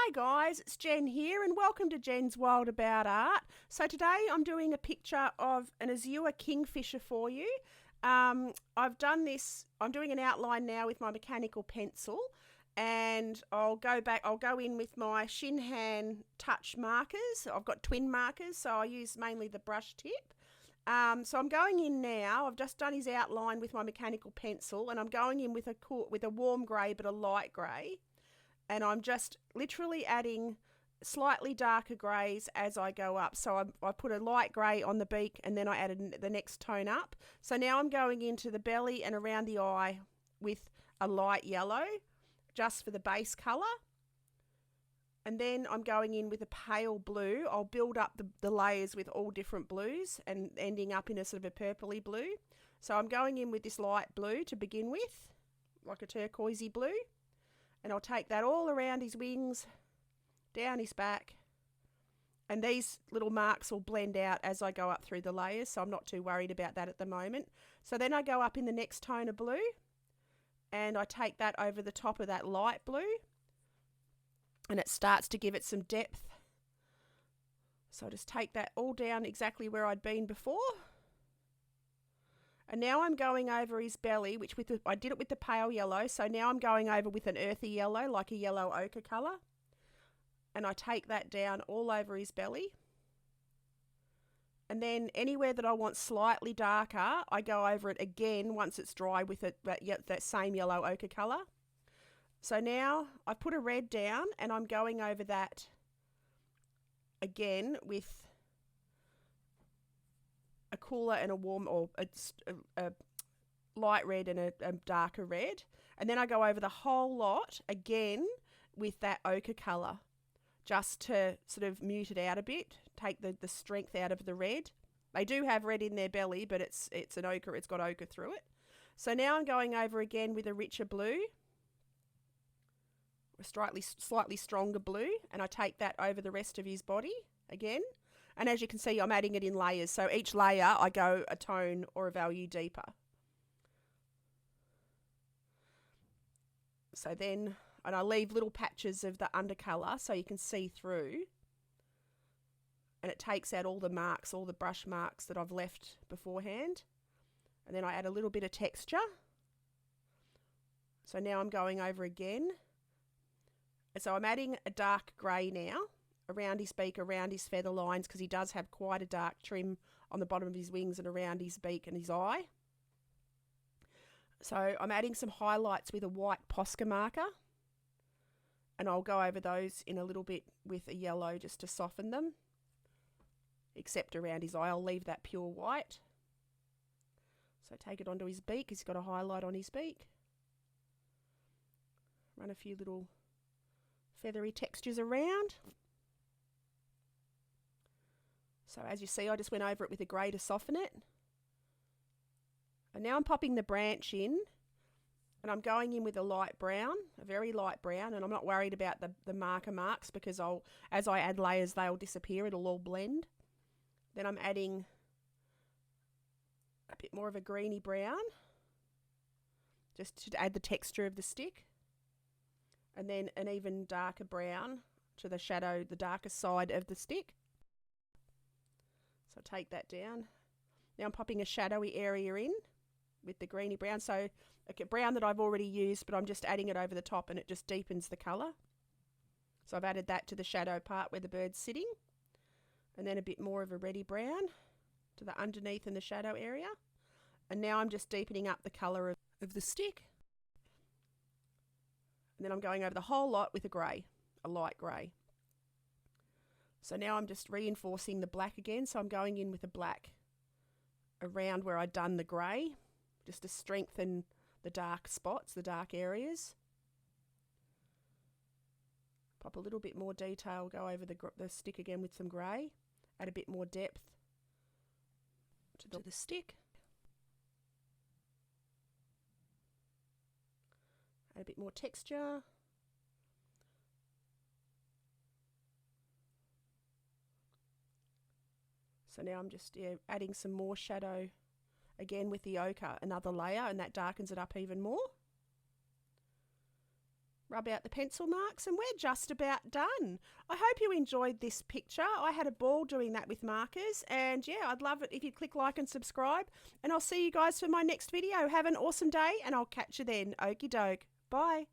Hi guys, it's Jen here and welcome to Jen's World About Art. So today I'm doing a picture of an Azure kingfisher for you. I've done this, I'm doing an outline now with my mechanical pencil, and I'll go in with my shinhan touch markers. I've got twin markers, so I use mainly the brush tip. So I'm going in now. I've just done his outline with my mechanical pencil, and I'm going in with a warm grey but a light grey. And I'm just literally adding slightly darker greys as I go up. So I put a light grey on the beak and then I added the next tone up. So now I'm going into the belly and around the eye with a light yellow just for the base colour. And then I'm going in with a pale blue. I'll build up the layers with all different blues and ending up in a sort of a purpley blue. So I'm going in with this light blue to begin with, like a turquoisey blue. And I'll take that all around his wings, down his back. And these little marks will blend out as I go up through the layers, so I'm not too worried about that at the moment. So then I go up in the next tone of blue, and I take that over the top of that light blue, and it starts to give it some depth. So I just take that all down exactly where I'd been before. And now I'm going over his belly, which I did it with the pale yellow, so now I'm going over with an earthy yellow, like a yellow ochre colour. And I take that down all over his belly. And then anywhere that I want slightly darker, I go over it again once it's dry with that same yellow ochre colour. So now I've put a red down and I'm going over that again with a cooler and a warm, or a light red and a darker red. And then I go over the whole lot again with that ochre colour, just to sort of mute it out a bit, take the strength out of the red. They do have red in their belly, but it's an ochre, it's got ochre through it. So now I'm going over again with a richer blue, a slightly stronger blue, and I take that over the rest of his body again. And as you can see, I'm adding it in layers. So each layer, I go a tone or a value deeper. So then, and I leave little patches of the undercolour so you can see through. And it takes out all the marks, all the brush marks that I've left beforehand. And then I add a little bit of texture. So now I'm going over again. So I'm adding a dark grey now, around his beak, around his feather lines, because he does have quite a dark trim on the bottom of his wings and around his beak and his eye. So I'm adding some highlights with a white Posca marker, and I'll go over those in a little bit with a yellow just to soften them, except around his eye. I'll leave that pure white. So take it onto his beak. He's got a highlight on his beak. Run a few little feathery textures around. So as you see, I just went over it with a grey to soften it. And now I'm popping the branch in, and I'm going in with a light brown, a very light brown, and I'm not worried about the marker marks, because as I add layers, they'll disappear, it'll all blend. Then I'm adding a bit more of a greeny brown, just to add the texture of the stick. And then an even darker brown to the shadow, the darker side of the stick. So take that down. Now I'm popping a shadowy area in with the greeny brown. So a brown that I've already used, but I'm just adding it over the top, and it just deepens the colour. So I've added that to the shadow part where the bird's sitting. And then a bit more of a reddy brown to the underneath and the shadow area. And now I'm just deepening up the colour of the stick. And then I'm going over the whole lot with a grey, a light grey. So now I'm just reinforcing the black again. So I'm going in with a black around where I'd done the grey, just to strengthen the dark spots, the dark areas. Pop a little bit more detail, go over the stick again with some grey, add a bit more depth to the stick. Add a bit more texture. So now I'm just adding some more shadow again with the ochre, another layer, and that darkens it up even more. rub out the pencil marks, and we're just about done. I hope you enjoyed this picture. I had a ball doing that with markers, and yeah, I'd love it if you'd click like and subscribe, and I'll see you guys for my next video. Have an awesome day, and I'll catch you then. Okie doke. Bye.